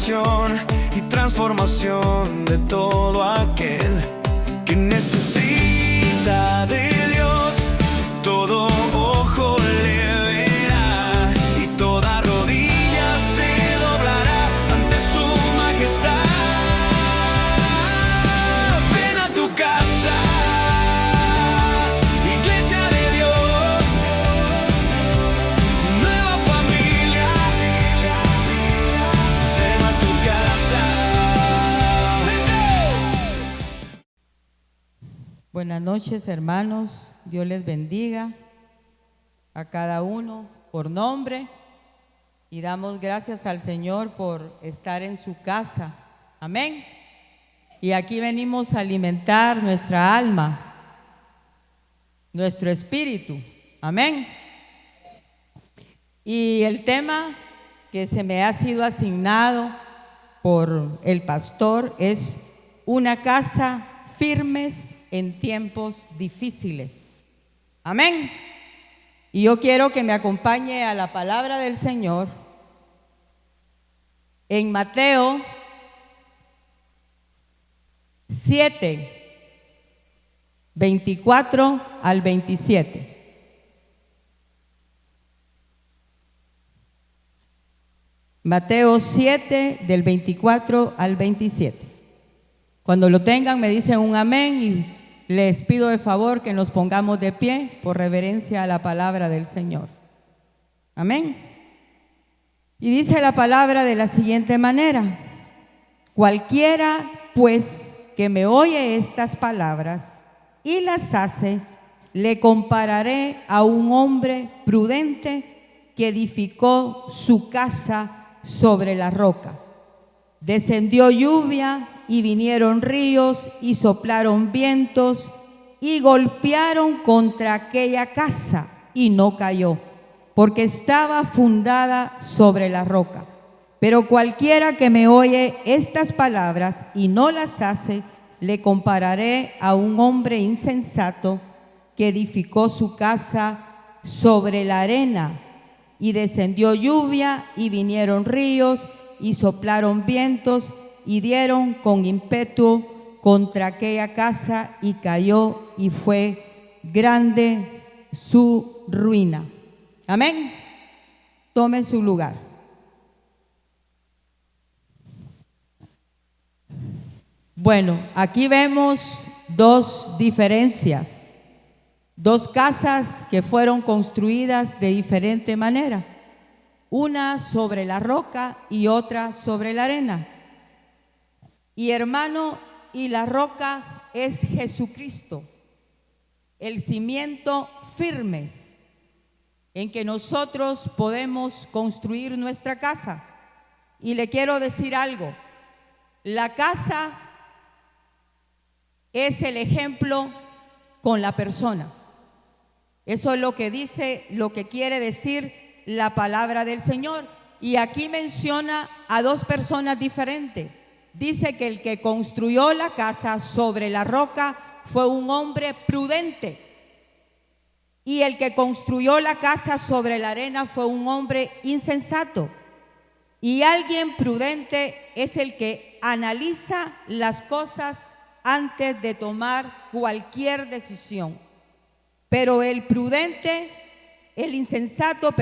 sanación y transformación de todo aquel que necesita de Dios. Todo ojo le verá y toda rodilla se doblará ante su majestad. Ven a tu casa, iglesia de Dios, nueva familia. Ven a tu casa. Buenas noches, hermanos. Dios les bendiga a cada uno por nombre y damos gracias al Señor por estar en su casa. Amén. Y aquí venimos a alimentar nuestra alma, nuestro espíritu. Amén. Y el tema que se me ha sido asignado por el pastor es una casa firmes en tiempos difíciles. Amén. Y yo quiero que me acompañe a la palabra del Señor en Mateo 7, 24 al 27. Mateo 7, del 24 al 27. Cuando lo tengan me dicen un amén y les pido de favor que nos pongamos de pie por reverencia a la palabra del Señor. Amén. Y dice la palabra de la siguiente manera: cualquiera pues que me oye estas palabras y las hace, le compararé a un hombre prudente que edificó su casa sobre la roca. Descendió lluvia y vinieron ríos y soplaron vientos y golpearon contra aquella casa y no cayó, porque estaba fundada sobre la roca. Pero cualquiera que me oye estas palabras y no las hace, le compararé a un hombre insensato que edificó su casa sobre la arena. Y descendió lluvia y vinieron ríos y soplaron vientos y dieron con ímpetu contra aquella casa y cayó, y fue grande su ruina. Amén. Tome su lugar. Bueno, aquí vemos dos diferencias, dos casas que fueron construidas de diferente manera, una sobre la roca y otra sobre la arena. Y hermano, y la roca es Jesucristo, el cimiento firme en que nosotros podemos construir nuestra casa. Y le quiero decir algo: la casa es el ejemplo con la persona. Eso es lo que dice, lo que quiere decir la palabra del Señor. Y aquí menciona a dos personas diferentes. Dice que el que construyó la casa sobre la roca fue un hombre prudente, y el que construyó la casa sobre la arena fue un hombre insensato. Y alguien prudente es el que analiza las cosas antes de tomar cualquier decisión. Pero el prudente, el insensato,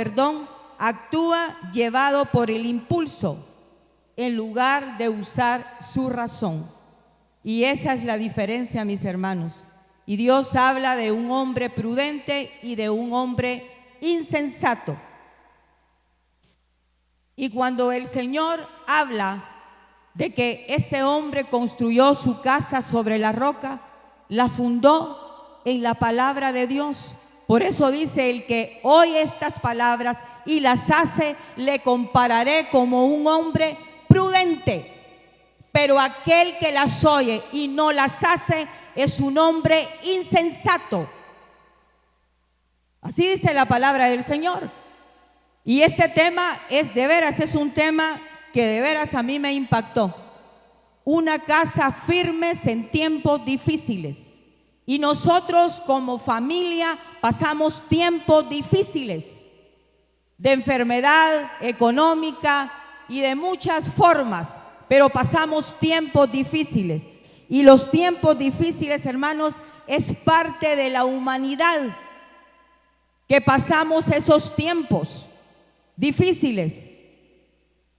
actúa llevado por el impulso en lugar de usar su razón. Y esa es la diferencia, mis hermanos. Y Dios habla de un hombre prudente y de un hombre insensato. Y cuando el Señor habla de que este hombre construyó su casa sobre la roca, la fundó en la palabra de Dios. Por eso dice: el que oye estas palabras y las hace, le compararé como un hombre prudente. Pero aquel que las oye y no las hace es un hombre insensato. Así dice la palabra del Señor. Y este tema es de veras, es un tema que de veras a mí me impactó. Una casa firme en tiempos difíciles. Y nosotros como familia pasamos tiempos difíciles de enfermedad económica, y de muchas formas, pero pasamos tiempos difíciles. Y los tiempos difíciles, hermanos, es parte de la humanidad, que pasamos esos tiempos difíciles.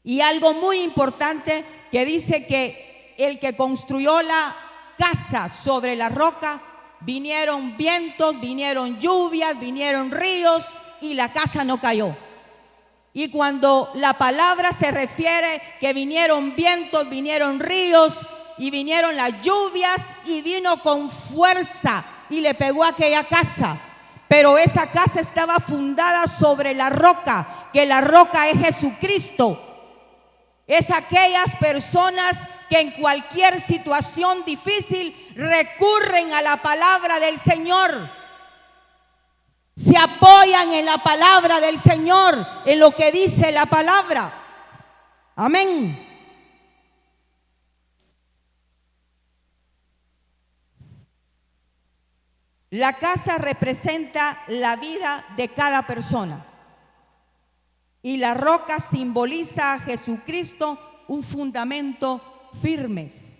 Y algo muy importante que dice que el que construyó la casa sobre la roca, vinieron vientos, vinieron lluvias, vinieron ríos y la casa no cayó. Y cuando la palabra se refiere que vinieron vientos, vinieron ríos y vinieron las lluvias y vino con fuerza y le pegó a aquella casa. Pero esa casa estaba fundada sobre la roca, que la roca es Jesucristo. Es aquellas personas que en cualquier situación difícil recurren a la palabra del Señor. Se apoyan en la palabra del Señor, en lo que dice la palabra. Amén. La casa representa la vida de cada persona. Y la roca simboliza a Jesucristo, un fundamento firmes.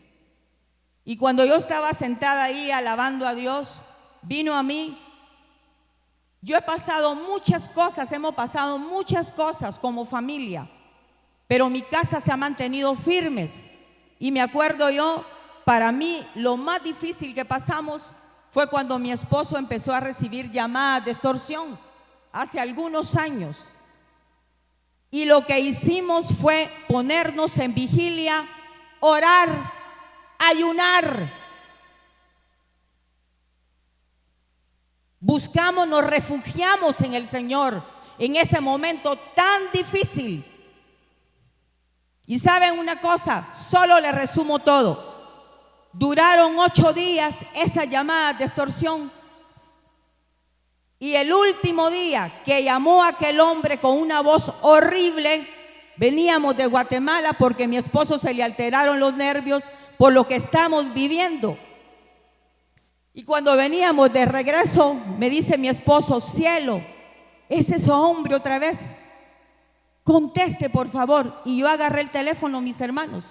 Y cuando yo estaba sentada ahí alabando a Dios, vino a mí. Yo he pasado muchas cosas, hemos pasado muchas cosas como familia, pero mi casa se ha mantenido firmes. Y me acuerdo yo, para mí lo más difícil que pasamos fue cuando mi esposo empezó a recibir llamadas de extorsión hace algunos años. Y lo que hicimos fue ponernos en vigilia, orar, ayunar. Buscamos, nos refugiamos en el Señor en ese momento tan difícil. Y saben una cosa, solo le resumo todo. Duraron 8 días esas llamadas de extorsión. Y el último día que llamó aquel hombre con una voz horrible, veníamos de Guatemala porque a mi esposo se le alteraron los nervios por lo que estamos viviendo. Y cuando veníamos de regreso, me dice mi esposo: cielo, ¿es ese hombre otra vez? Conteste, por favor. Y yo agarré el teléfono, mis hermanos.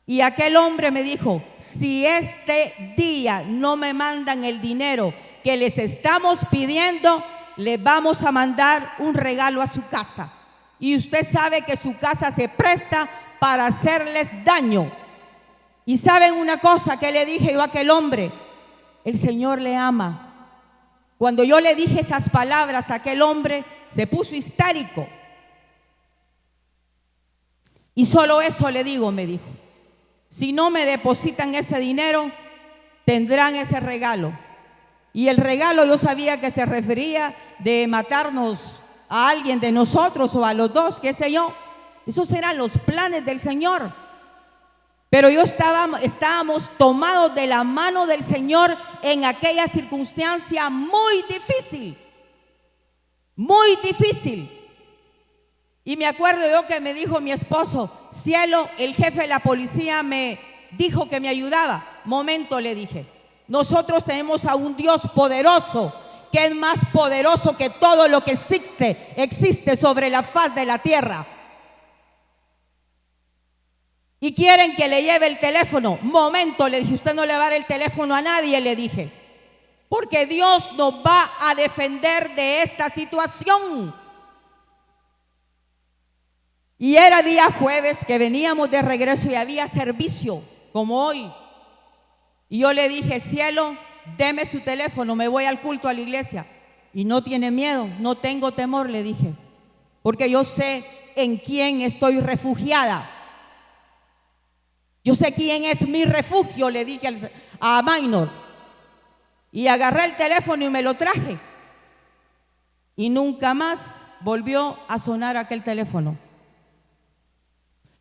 Y aquel hombre me dijo: si este día no me mandan el dinero que les estamos pidiendo, les vamos a mandar un regalo a su casa. Y usted sabe que su casa se presta para hacerles daño. Y saben una cosa que le dije yo a aquel hombre: el Señor le ama. Cuando yo le dije esas palabras a aquel hombre, se puso histérico. Y solo eso le digo, me dijo: si no me depositan ese dinero, tendrán ese regalo. Y el regalo yo sabía que se refería de matarnos a alguien de nosotros o a los dos, qué sé yo. Esos eran los planes del Señor. Pero estábamos tomados de la mano del Señor en aquella circunstancia muy difícil. Muy difícil. Y me acuerdo yo que me dijo mi esposo: cielo, el jefe de la policía me dijo que me ayudaba. Momento, le dije. Nosotros tenemos a un Dios poderoso, que es más poderoso que todo lo que existe sobre la faz de la tierra. Y quieren que le lleve el teléfono. Momento, le dije, usted no le va a dar el teléfono a nadie, le dije. Porque Dios nos va a defender de esta situación. Y era día jueves que veníamos de regreso y había servicio, como hoy. Y yo le dije: cielo, deme su teléfono, me voy al culto a la iglesia. Y no tiene miedo, no tengo temor, le dije. Porque yo sé en quién estoy refugiada. Yo sé quién es mi refugio, le dije a Minor. Y agarré el teléfono y me lo traje. Y nunca más volvió a sonar aquel teléfono.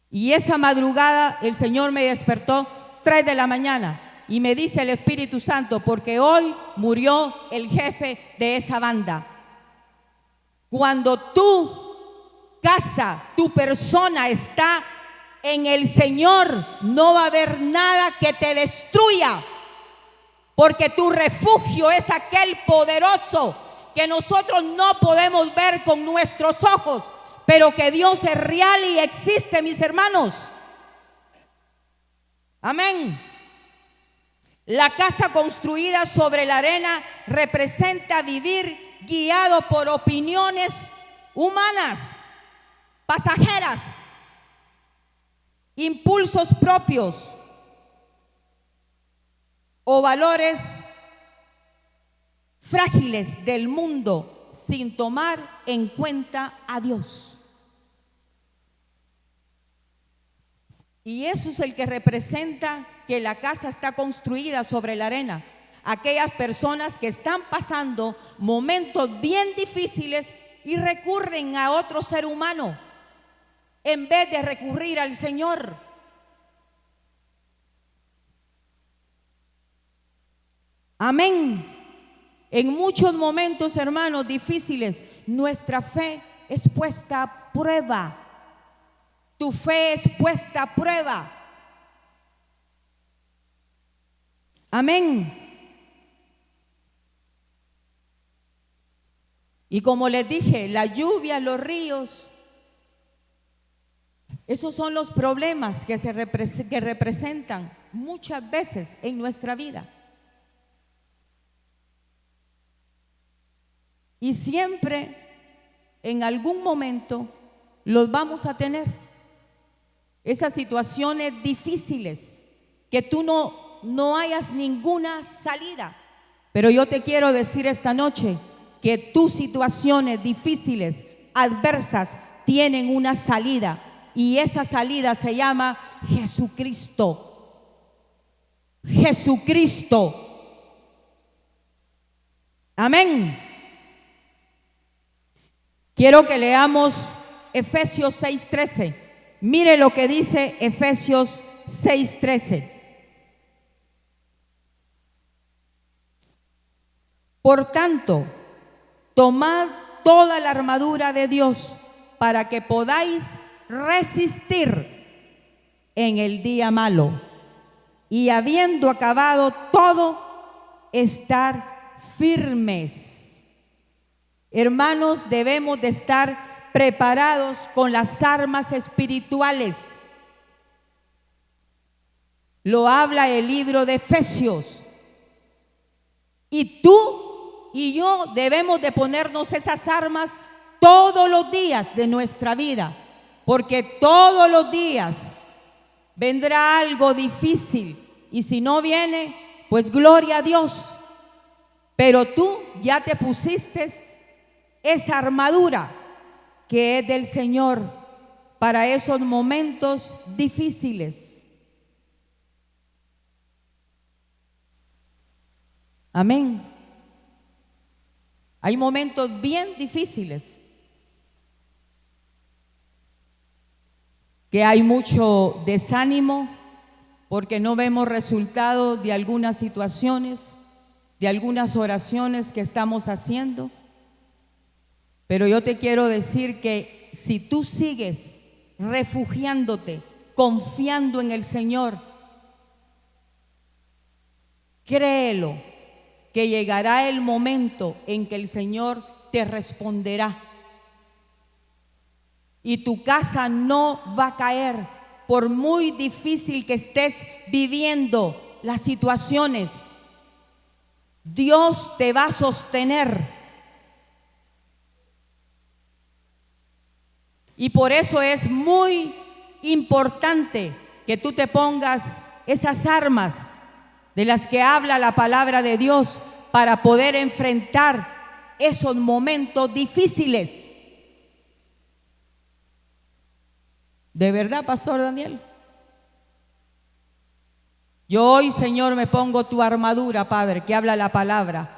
Y esa madrugada el Señor me despertó 3 de la mañana y me dice el Espíritu Santo: porque hoy murió el jefe de esa banda. Cuando tu casa, tu persona está en el Señor, no va a haber nada que te destruya, porque tu refugio es aquel poderoso que nosotros no podemos ver con nuestros ojos, pero que Dios es real y existe, mis hermanos. Amén. La casa construida sobre la arena representa vivir guiado por opiniones humanas, pasajeras, impulsos propios o valores frágiles del mundo sin tomar en cuenta a Dios. Y eso es el que representa que la casa está construida sobre la arena. Aquellas personas que están pasando momentos bien difíciles y recurren a otro ser humano en vez de recurrir al Señor. Amén. En muchos momentos, hermanos, difíciles, nuestra fe es puesta a prueba. Tu fe es puesta a prueba. Amén. Y como les dije, la lluvia, los ríos, esos son los problemas que representan muchas veces en nuestra vida. Y siempre, en algún momento, los vamos a tener. Esas situaciones difíciles, que tú no hayas ninguna salida. Pero yo te quiero decir esta noche que tus situaciones difíciles, adversas, tienen una salida. Y esa salida se llama Jesucristo. Jesucristo. Amén. Quiero que leamos Efesios 6:13. Mire lo que dice Efesios 6:13. Por tanto, tomad toda la armadura de Dios para que podáis resistir en el día malo y habiendo acabado todo, estar firmes. Hermanos, debemos de estar preparados con las armas espirituales. Lo habla el libro de Efesios. Y tú y yo debemos de ponernos esas armas todos los días de nuestra vida, porque todos los días vendrá algo difícil y si no viene, pues gloria a Dios. Pero tú ya te pusiste esa armadura que es del Señor para esos momentos difíciles. Amén. Hay momentos bien difíciles, que hay mucho desánimo porque no vemos resultados de algunas situaciones, de algunas oraciones que estamos haciendo. Pero yo te quiero decir que si tú sigues refugiándote, confiando en el Señor, créelo, que llegará el momento en que el Señor te responderá. Y tu casa no va a caer, por muy difícil que estés viviendo las situaciones. Dios te va a sostener. Y por eso es muy importante que tú te pongas esas armas de las que habla la palabra de Dios para poder enfrentar esos momentos difíciles. ¿De verdad, Pastor Daniel? Yo hoy, Señor, me pongo tu armadura, Padre, que habla la palabra,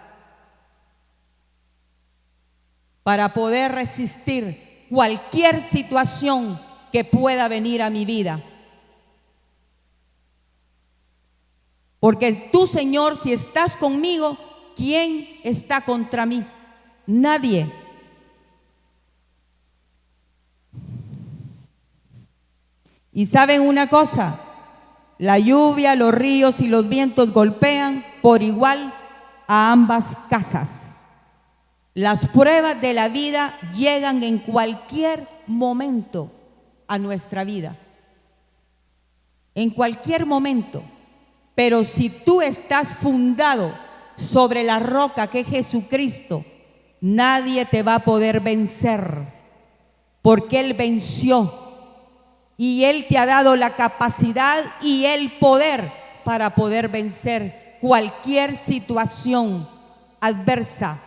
para poder resistir cualquier situación que pueda venir a mi vida. Porque tú, Señor, si estás conmigo, ¿quién está contra mí? Nadie. Y saben una cosa, la lluvia, los ríos y los vientos golpean por igual a ambas casas. Las pruebas de la vida llegan en cualquier momento a nuestra vida. En cualquier momento. Pero si tú estás fundado sobre la roca que es Jesucristo, nadie te va a poder vencer, porque Él venció y Él te ha dado la capacidad y el poder para poder vencer cualquier situación adversa,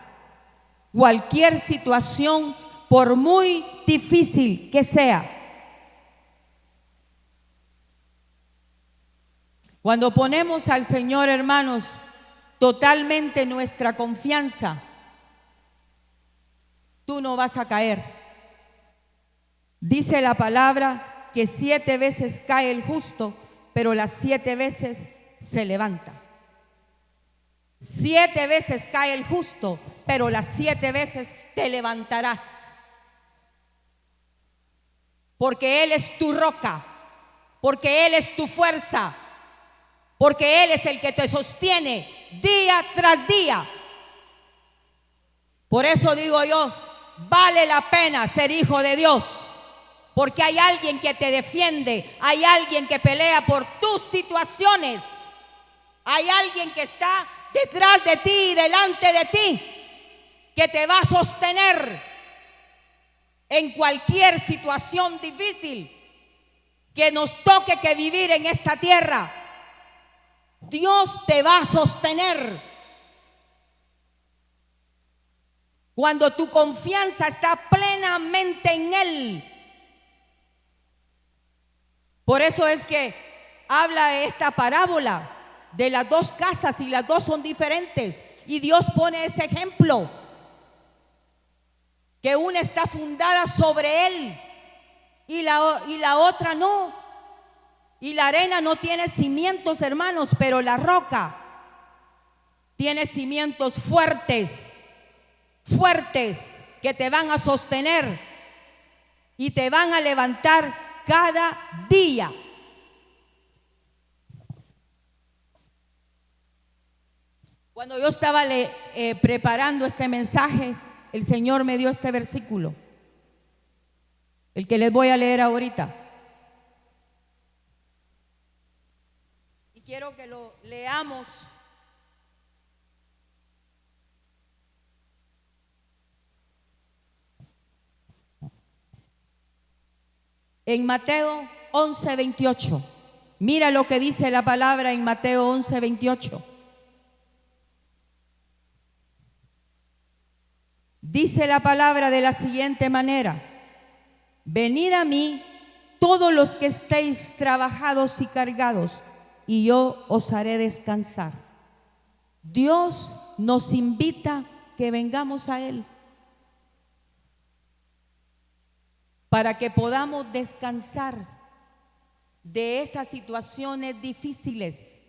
cualquier situación, por muy difícil que sea. Cuando ponemos al Señor, hermanos, totalmente nuestra confianza, tú no vas a caer. Dice la palabra que 7 veces cae el justo, pero las 7 veces se levanta. 7 veces cae el justo, pero las 7 veces te levantarás. Porque Él es tu roca, porque Él es tu fuerza, porque Él es el que te sostiene día tras día. Por eso digo yo, vale la pena ser hijo de Dios, porque hay alguien que te defiende, hay alguien que pelea por tus situaciones, hay alguien que está detrás de ti y delante de ti, que te va a sostener en cualquier situación difícil que nos toque que vivir en esta tierra. Dios te va a sostener. Cuando tu confianza está plenamente en Él. Por eso es que habla esta parábola de las 2 casas, y las 2 son diferentes. Y Dios pone ese ejemplo, que una está fundada sobre Él y la otra no. Y la arena no tiene cimientos, hermanos, pero la roca tiene cimientos fuertes, fuertes, que te van a sostener y te van a levantar cada día. Cuando yo estaba preparando este mensaje, el Señor me dio este versículo, el que les voy a leer ahorita. Quiero que lo leamos. En Mateo 11:28. Mira lo que dice la palabra en Mateo 11:28. Dice la palabra de la siguiente manera: venid a mí todos los que estéis trabajados y cargados, y yo os haré descansar. Dios nos invita que vengamos a Él para que podamos descansar de esas situaciones difíciles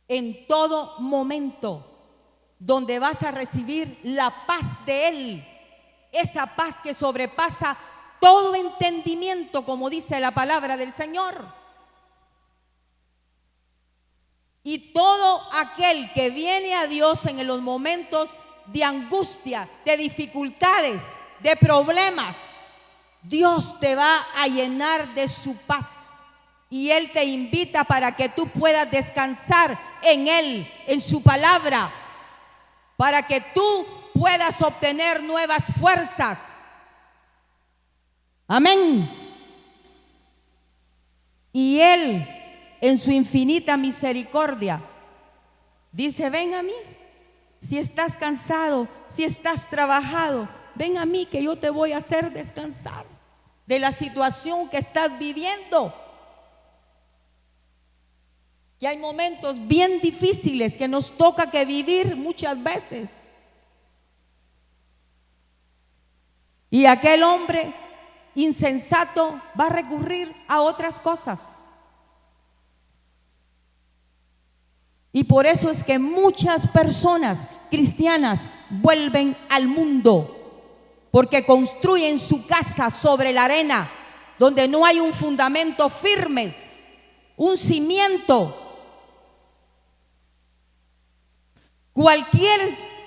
en todo momento, donde vas a recibir la paz de Él, esa paz que sobrepasa todo entendimiento, como dice la palabra del Señor. Y todo aquel que viene a Dios en los momentos de angustia, de dificultades, de problemas, Dios te va a llenar de su paz. Y Él te invita para que tú puedas descansar en Él, en su palabra, para que tú puedas obtener nuevas fuerzas. Amén. Y Él, en su infinita misericordia, dice: ven a mí. Si estás cansado, si estás trabajado, ven a mí, que yo te voy a hacer descansar de la situación que estás viviendo. Que hay momentos bien difíciles que nos toca que vivir muchas veces. Y aquel hombre insensato va a recurrir a otras cosas. Y por eso es que muchas personas cristianas vuelven al mundo, porque construyen su casa sobre la arena, donde no hay un fundamento firme, un cimiento. Cualquier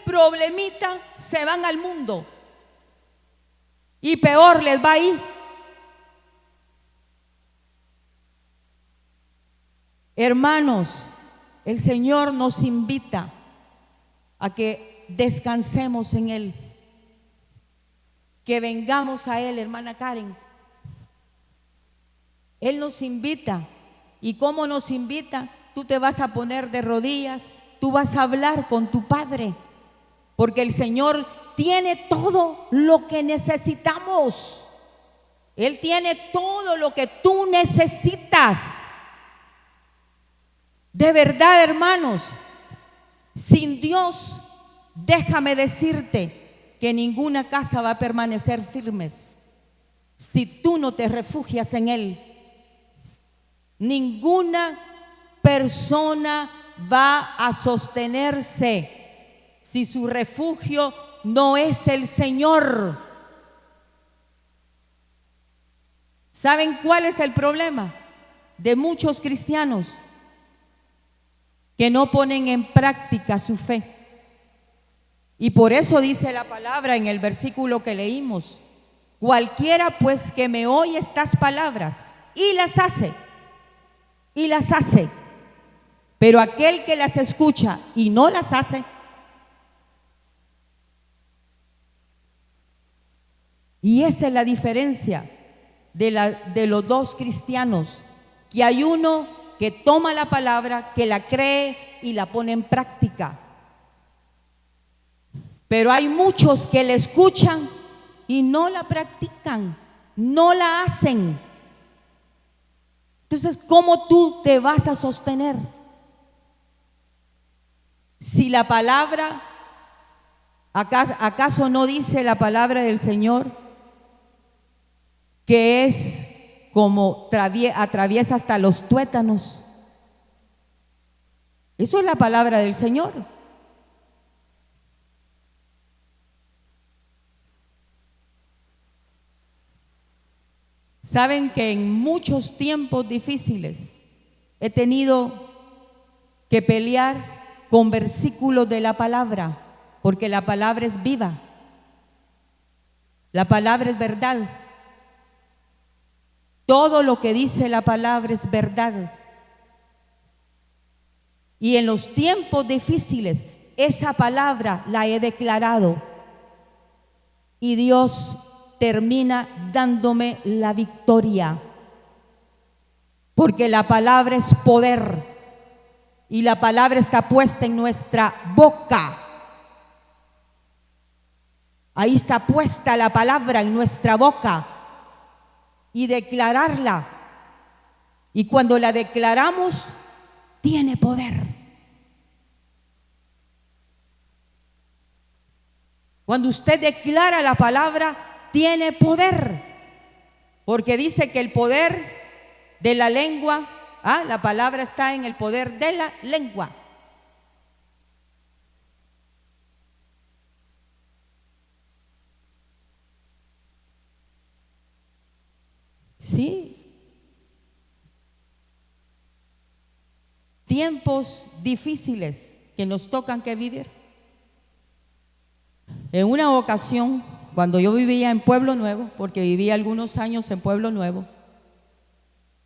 problemita se van al mundo. y peor les va ahí. Hermanos, el Señor nos invita a que descansemos en Él, que vengamos a Él, hermana Karen. Él nos invita. ¿Y cómo nos invita? Tú te vas a poner de rodillas, tú vas a hablar con tu Padre, porque el Señor tiene todo lo que necesitamos. Él tiene todo lo que tú necesitas. De verdad, hermanos, sin Dios, déjame decirte que ninguna casa va a permanecer firmes si tú no te refugias en Él. Ninguna persona va a sostenerse si su refugio no es el Señor. ¿Saben cuál es el problema de muchos cristianos? Que no ponen en práctica su fe. Y por eso dice la palabra en el versículo que leímos: cualquiera pues que me oye estas palabras y las hace, pero aquel que las escucha y no las hace, y esa es la diferencia de los dos cristianos, que hay uno que toma la palabra, que la cree y la pone en práctica, pero hay muchos que la escuchan y no la practican, no la hacen. Entonces, ¿cómo tú te vas a sostener? Si la palabra, ¿acaso no dice la palabra del Señor que es como atraviesa hasta los tuétanos? Eso es la palabra del Señor. Saben que en muchos tiempos difíciles he tenido que pelear con versículos de la palabra, porque la palabra es viva, la palabra es verdad. Todo lo que dice la palabra es verdad. Y en los tiempos difíciles, esa palabra la he declarado. Y Dios termina dándome la victoria. Porque la palabra es poder. Y la palabra está puesta en nuestra boca. Ahí está puesta la palabra en nuestra boca. Y declararla. Y cuando la declaramos, tiene poder. Cuando usted declara la palabra, tiene poder. Porque dice que el poder de la lengua, la palabra está en el poder de la lengua. Sí. Tiempos difíciles que nos tocan que vivir. En una ocasión, cuando yo vivía en Pueblo Nuevo, porque viví algunos años en Pueblo Nuevo,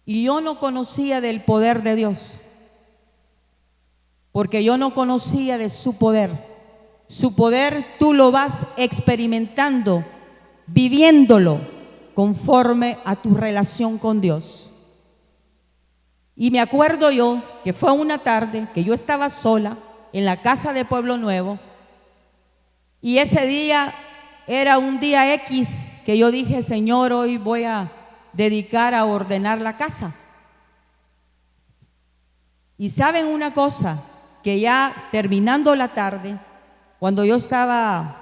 y yo no conocía del poder de Dios, porque yo no conocía de su poder. Su poder tú lo vas experimentando, viviéndolo conforme a tu relación con Dios. Y me acuerdo yo que fue una tarde que yo estaba sola en la casa de Pueblo Nuevo, y ese día era un día X que yo dije: Señor, hoy voy a dedicar a ordenar la casa. Y saben una cosa, que ya terminando la tarde, cuando yo estaba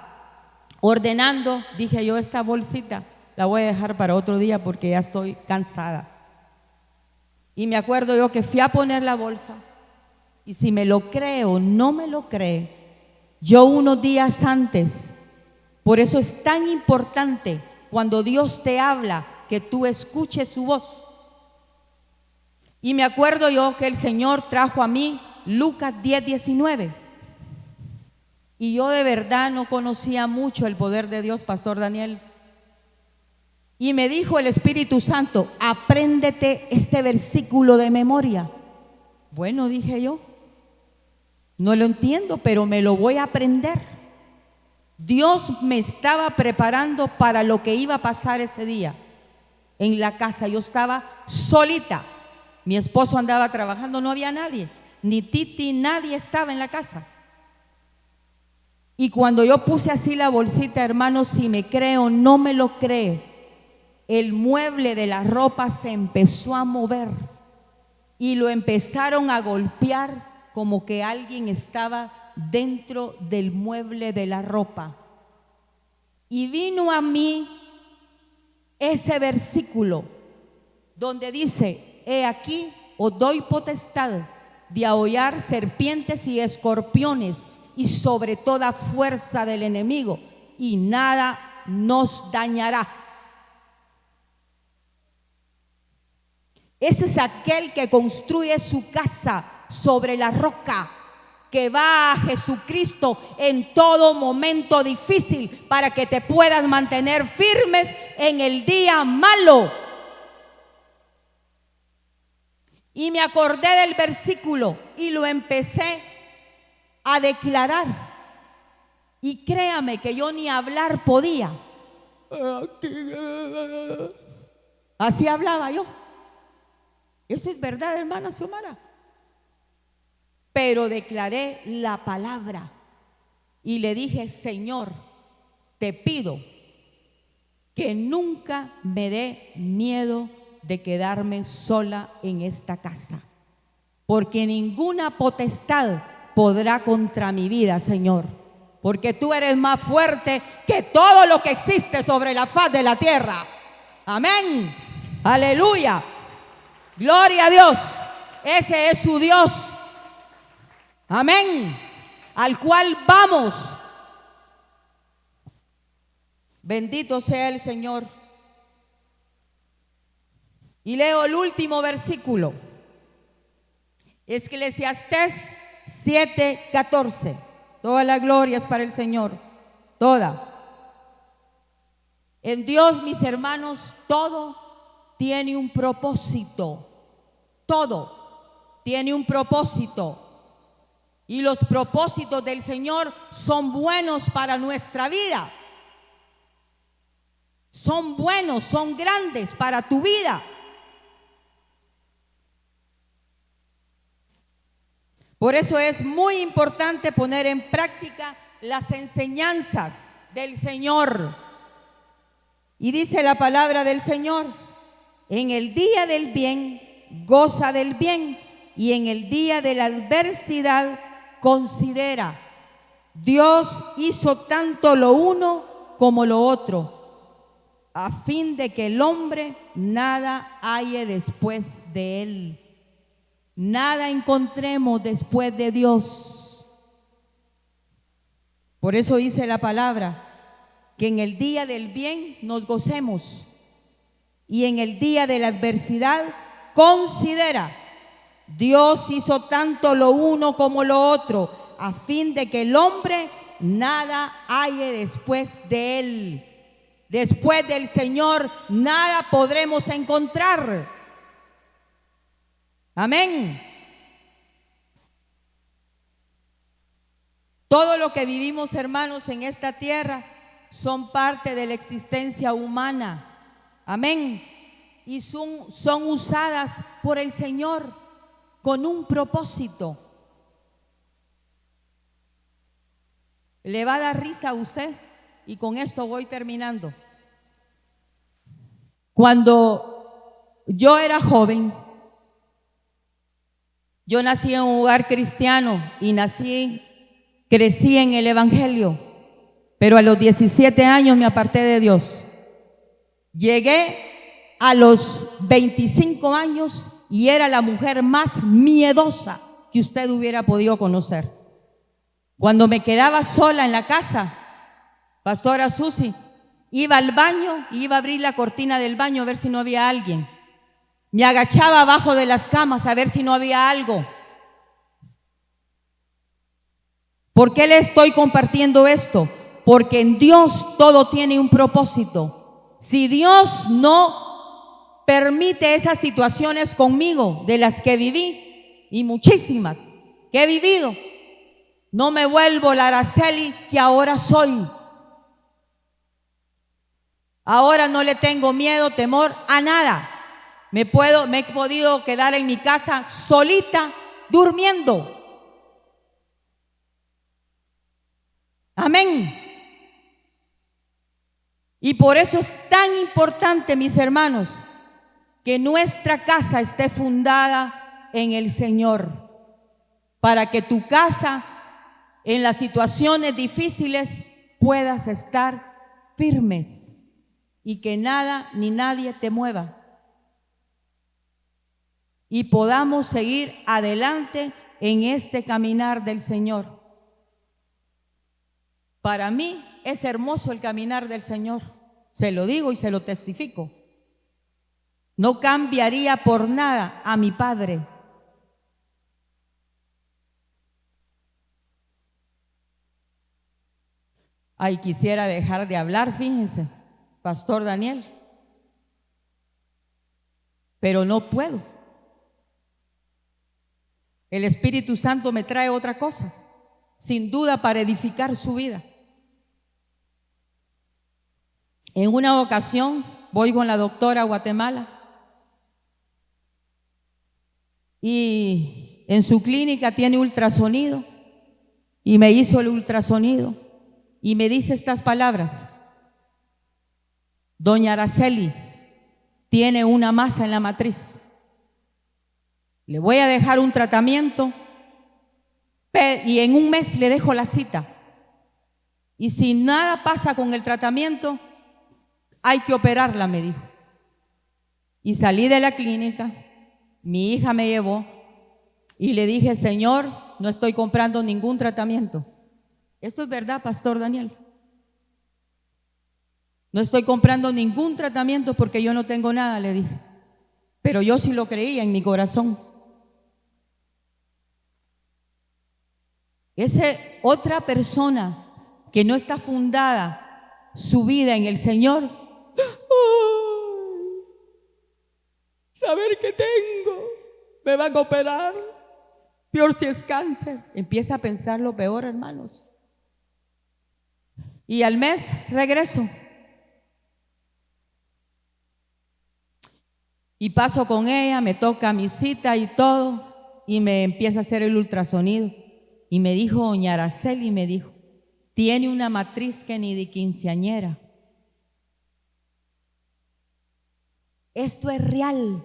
ordenando, dije yo: esta bolsita la voy a dejar para otro día porque ya estoy cansada. Y me acuerdo yo que fui a poner la bolsa, y si me lo cree o no me lo cree, yo unos días antes, por eso es tan importante cuando Dios te habla, que tú escuches su voz. Y me acuerdo yo que el Señor trajo a mí Lucas 10:19. Y yo de verdad no conocía mucho el poder de Dios, Pastor Daniel. Y me dijo el Espíritu Santo, apréndete este versículo de memoria. Bueno, dije yo, no lo entiendo, pero me lo voy a aprender. Dios me estaba preparando para lo que iba a pasar ese día en la casa. Yo estaba solita. Mi esposo andaba trabajando, no había nadie, ni Titi, nadie estaba en la casa. Y cuando yo puse así la bolsita, hermanos, si me cree o no me lo cree, el mueble de la ropa se empezó a mover y lo empezaron a golpear como que alguien estaba dentro del mueble de la ropa. Y vino a mí ese versículo donde dice: he aquí, os doy potestad de hollar serpientes y escorpiones y sobre toda fuerza del enemigo, y nada nos dañará. Ese es aquel que construye su casa sobre la roca, que va a Jesucristo en todo momento difícil para que te puedas mantener firmes en el día malo. Y me acordé del versículo y lo empecé a declarar. Y créame que yo ni hablar podía. Así hablaba yo. Eso es verdad, hermana Xiomara. Pero declaré la palabra y le dije: Señor, te pido que nunca me dé miedo de quedarme sola en esta casa, porque ninguna potestad podrá contra mi vida, Señor, porque tú eres más fuerte que todo lo que existe sobre la faz de la tierra. Amén. Aleluya. Gloria a Dios. Ese es su Dios. Amén. Al cual vamos. Bendito sea el Señor. Y leo el último versículo. Eclesiastés 7:14. Toda la gloria es para el Señor. Toda. En Dios, mis hermanos, todo tiene un propósito. Todo tiene un propósito. Y los propósitos del Señor son buenos para nuestra vida. Son buenos, son grandes para tu vida. Por eso es muy importante poner en práctica las enseñanzas del Señor. Y dice la palabra del Señor: en el día del bien, goza del bien, y en el día de la adversidad, considera. Dios hizo tanto lo uno como lo otro, a fin de que el hombre nada halle después de él. Nada encontremos después de Dios. Por eso dice la palabra que en el día del bien nos gocemos y en el día de la adversidad considera. Dios hizo tanto lo uno como lo otro, a fin de que el hombre nada halle después de él. Después del Señor nada podremos encontrar. Amén. Todo lo que vivimos, hermanos, en esta tierra son parte de la existencia humana. Amén. Y son usadas por el Señor con un propósito. Le va a dar risa a usted, y con esto voy terminando. Cuando yo era joven, yo nací en un hogar cristiano y crecí en el Evangelio, pero a los 17 años me aparté de Dios. Llegué a los 25 años y era la mujer más miedosa que usted hubiera podido conocer. Cuando me quedaba sola en la casa, Pastora Susi, iba al baño y iba a abrir la cortina del baño a ver si no había alguien. Me agachaba abajo de las camas a ver si no había algo. ¿Por qué le estoy compartiendo esto? Porque en Dios todo tiene un propósito. Si Dios no permite esas situaciones conmigo, de las que viví, y muchísimas que he vivido, no me vuelvo la Araceli que ahora soy. Ahora no le tengo miedo, temor a nada. Me he podido quedar en mi casa solita, durmiendo. Amén. Y por eso es tan importante, mis hermanos, que nuestra casa esté fundada en el Señor, para que tu casa, en las situaciones difíciles, puedas estar firmes y que nada ni nadie te mueva. Y podamos seguir adelante en este caminar del Señor. Para mí es hermoso el caminar del Señor. Se lo digo y se lo testifico. No cambiaría por nada a mi Padre. Ay, quisiera dejar de hablar, fíjense, Pastor Daniel, pero no puedo. El Espíritu Santo me trae otra cosa, sin duda para edificar su vida. En una ocasión voy con la doctora a Guatemala y en su clínica tiene ultrasonido y me hizo el ultrasonido y me dice estas palabras: doña Araceli tiene una masa en la matriz. Le voy a dejar un tratamiento y en un mes le dejo la cita. Y si nada pasa con el tratamiento, hay que operarla, me dijo. Y salí de la clínica, mi hija me llevó y le dije: Señor, no estoy comprando ningún tratamiento. Esto es verdad, Pastor Daniel. No estoy comprando ningún tratamiento porque yo no tengo nada, le dije. Pero yo sí lo creía en mi corazón. Esa otra persona que no está fundada su vida en el Señor, saber que tengo, me van a operar, peor si es cáncer, empieza a pensar lo peor, hermanos. Y al mes regreso y paso con ella, me toca mi cita y todo, y me empieza a hacer el ultrasonido. Y me dijo doña Araceli, me dijo: tiene una matriz que ni de quinceañera. Esto es real.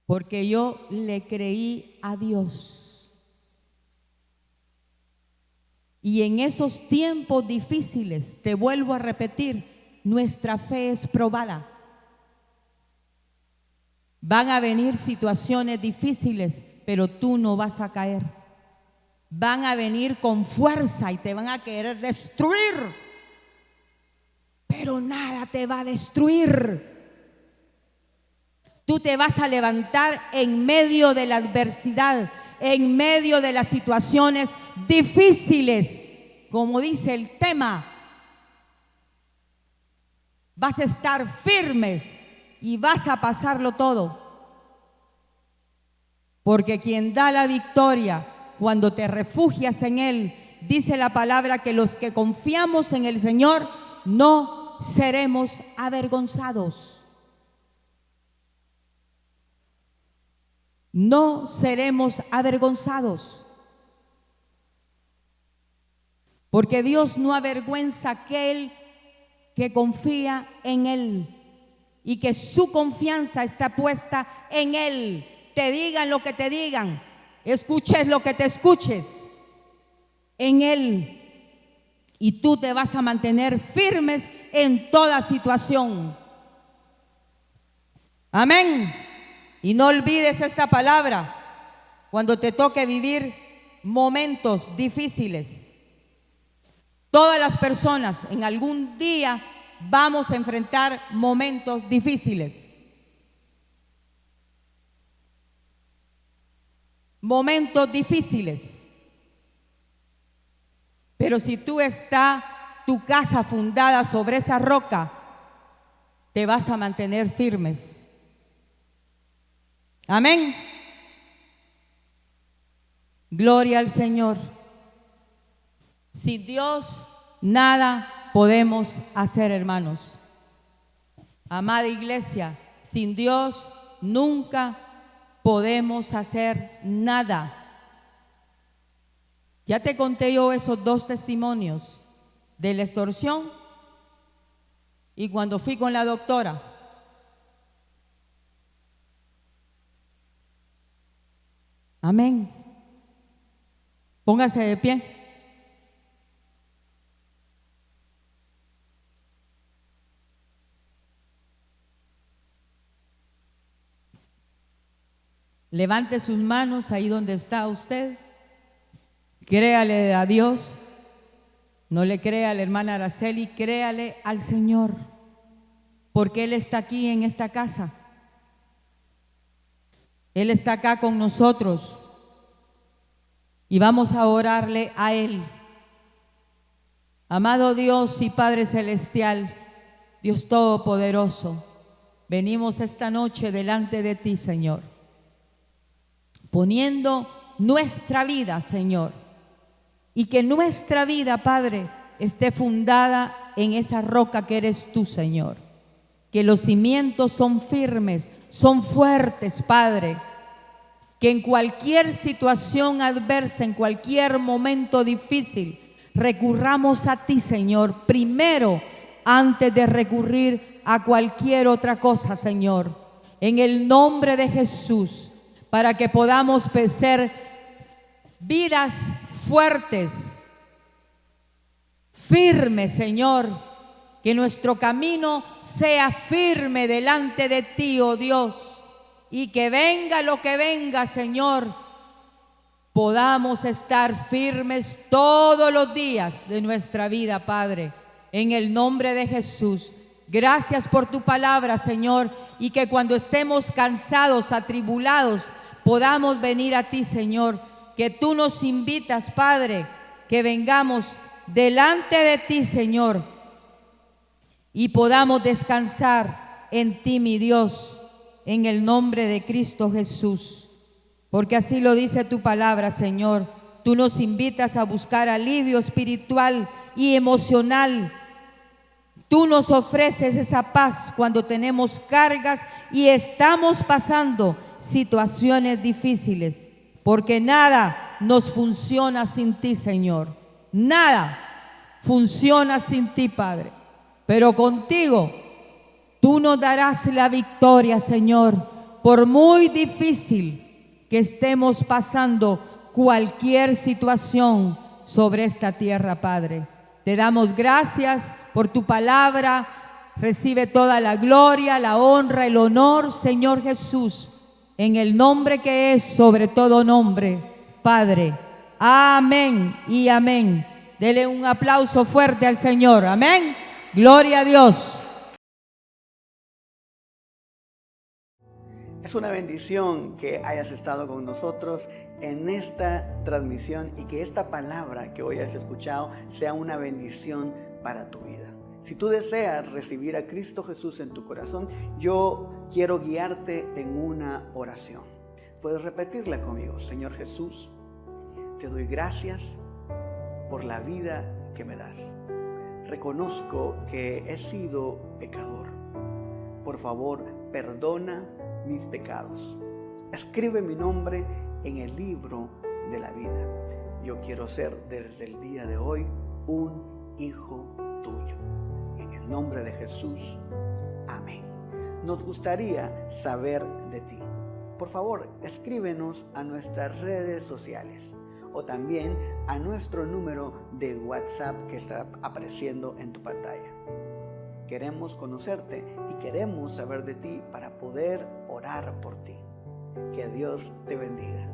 Porque yo le creí a Dios. Y en esos tiempos difíciles, te vuelvo a repetir, nuestra fe es probada. Van a venir situaciones difíciles, pero tú no vas a caer. Van a venir con fuerza y te van a querer destruir, pero nada te va a destruir. Tú te vas a levantar en medio de la adversidad, en medio de las situaciones difíciles, como dice el tema. Vas a estar firmes y vas a pasarlo todo. Porque quien da la victoria cuando te refugias en Él, dice la palabra que los que confiamos en el Señor no seremos avergonzados. No seremos avergonzados. Porque Dios no avergüenza a aquel que confía en Él y que su confianza está puesta en Él. Te digan lo que te digan, escuches lo que te escuches, en Él. Y tú te vas a mantener firmes en toda situación. Amén. Y no olvides esta palabra cuando te toque vivir momentos difíciles. Todas las personas en algún día vamos a enfrentar momentos difíciles. Momentos difíciles. Pero si tú estás tu casa fundada sobre esa roca, te vas a mantener firmes. Amén. Gloria al Señor. Sin Dios nada podemos hacer, hermanos. Amada iglesia, sin Dios nunca podemos hacer nada. Ya te conté yo esos 2 testimonios de la extorsión y cuando fui con la doctora. Amén. Póngase de pie. Levante sus manos ahí donde está usted. Créale a Dios. No le crea a la hermana Araceli, créale al Señor. Porque Él está aquí en esta casa. Él está acá con nosotros. Y vamos a orarle a Él. Amado Dios y Padre Celestial, Dios Todopoderoso, venimos esta noche delante de ti, Señor, poniendo nuestra vida, Señor, y que nuestra vida, Padre, esté fundada en esa roca que eres tú, Señor. Que los cimientos son firmes, son fuertes, Padre. Que en cualquier situación adversa, en cualquier momento difícil, recurramos a ti, Señor, primero, antes de recurrir a cualquier otra cosa, Señor. En el nombre de Jesús, para que podamos ser vidas fuertes, firmes, Señor. Que nuestro camino sea firme delante de ti, oh Dios. Y que venga lo que venga, Señor, podamos estar firmes todos los días de nuestra vida, Padre. En el nombre de Jesús. Gracias por tu palabra, Señor. Y que cuando estemos cansados, atribulados, podamos venir a ti, Señor. Que tú nos invitas, Padre, que vengamos delante de ti, Señor, y podamos descansar en ti, mi Dios, en el nombre de Cristo Jesús. Porque así lo dice tu palabra, Señor. Tú nos invitas a buscar alivio espiritual y emocional. Tú nos ofreces esa paz cuando tenemos cargas y estamos pasando situaciones difíciles. Porque nada nos funciona sin ti, Señor. Nada funciona sin ti, Padre. Pero contigo, tú nos darás la victoria, Señor. Por muy difícil que estemos pasando cualquier situación sobre esta tierra, Padre. Te damos gracias por tu palabra. Recibe toda la gloria, la honra, el honor, Señor Jesús. En el nombre que es sobre todo nombre, Padre. Amén y amén. Dele un aplauso fuerte al Señor. Amén. Gloria a Dios. Es una bendición que hayas estado con nosotros en esta transmisión y que esta palabra que hoy has escuchado sea una bendición para tu vida. Si tú deseas recibir a Cristo Jesús en tu corazón, yo quiero guiarte en una oración. Puedes repetirla conmigo. Señor Jesús, te doy gracias por la vida que me das. Reconozco que he sido pecador. Por favor, perdona mis pecados. Escribe mi nombre en el libro de la vida. Yo quiero ser desde el día de hoy un hijo tuyo. En el nombre de Jesús. Amén. Nos gustaría saber de ti. Por favor, escríbenos a nuestras redes sociales o también a nuestro número de WhatsApp que está apareciendo en tu pantalla. Queremos conocerte y queremos saber de ti para poder orar por ti. Que Dios te bendiga.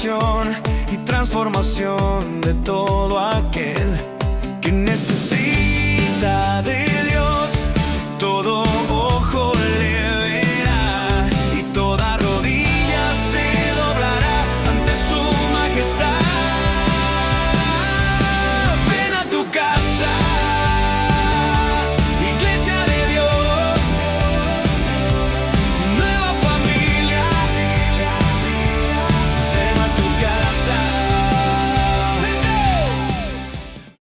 salvación y transformación de todo aquel que necesita.